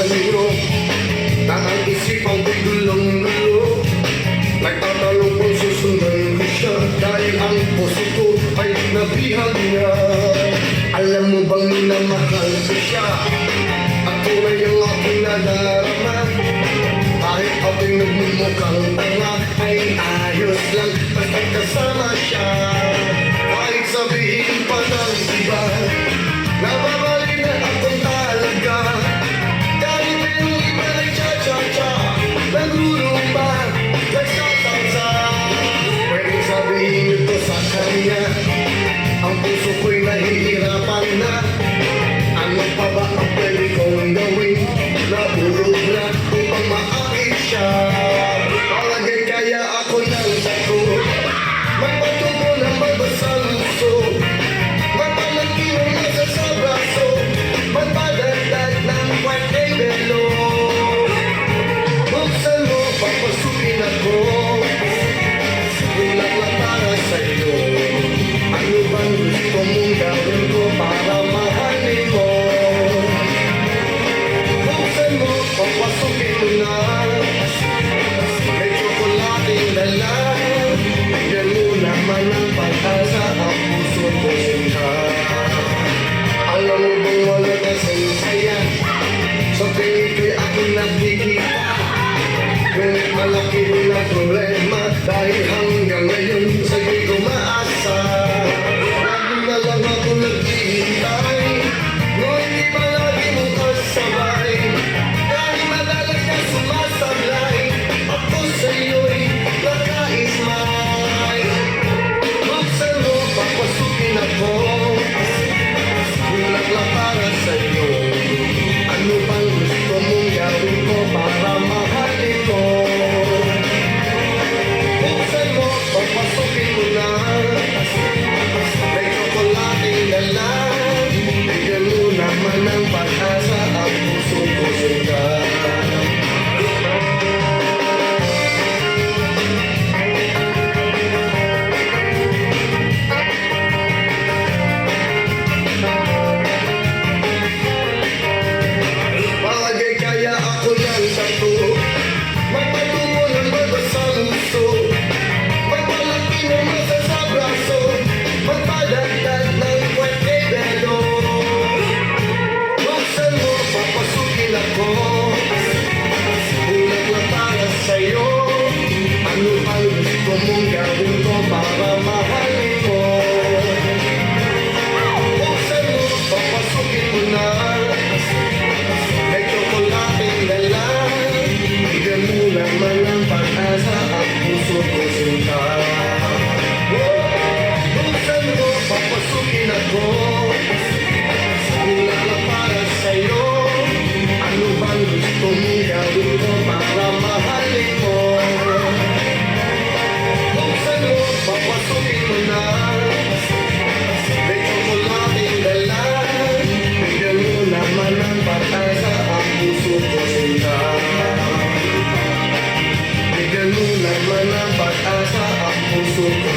nalaman nyo na ang isipang ko'y gulong-gulo. Nagtatalong kung susundan ko siya dahil ang puso ko ay nabihag niya. Alam mo bang minamahal ko siya at tunay ang aking nadarama? Kahit ako'y nagmumukhang tanga ay ayos lang basta kasama siya. Kahit sabihin pa ng iba nababali na akong talaga. Kahit yung iba nagcha-cha-cha, nagrurumba, nagsasalsa, pwedeng sabihin ito sa kanya. Ang puso ko'y nahihirapan na. Ano pa ba ang pwede kong gawin? Nahulog na upang maakit siya. Palagay kaya ako ng sako, magpatubo ng magbasang uso, magpalaki ng masa sa braso, magpadagdag ng kwarte belo. Buksan mo, papasukin ako, tulad lang para sa'yo. Ano bang gusto mong gawin ko para mahalin mo? Buksan mo, papasukin mo na, may tsokolating dala. Bigyan mo naman ng pag-asa ang puso ko sinta. Alam mo bang wala kasing saya sa tingin ko'y aking nakikita? Ngunit malaki din ang problema dahil hanggang ngayon sa'yo'y umaasa. Lagi na lang ako naghihintay, ngunit di ba lagi mo kasabay? Dahil madalas ka sumasablay, ako sa'yo'y nakaismay. Buksan mo, papasukin ako, tulad lang para sa'yo. Ano bang gusto mong gawin ko para mahalin mo? Buksan mo, papasukin mo na, may tsokolating dala. Bigyan mo naman ng pag-asa ang puso ko sinta. Palagay kaya ako ng sato, magpatubo ng magbasang uso, magpalaki ng masa sa braso, magpadagdag ng kwerte belo. Buksan mo, papasukin ako, tulad lang para sa'yo. Ano ang gusto mong gawin ko para mahalin mo? Buksan mo, papasukin mo na, may tsokolating dala. Bigyan mo naman ng pag-asa ang puso ko sinta. Buksan mo, papasukin ako, tulad lang para sa'yo. Ano bang gusto mong gawin ko para mahalin mo? Buksan mo, papasukin mo na, may tsokolating dala. Bigyan mo naman ng pag-asa ang puso ko sinta. Bigyan mo naman ng pag-asa ang puso ko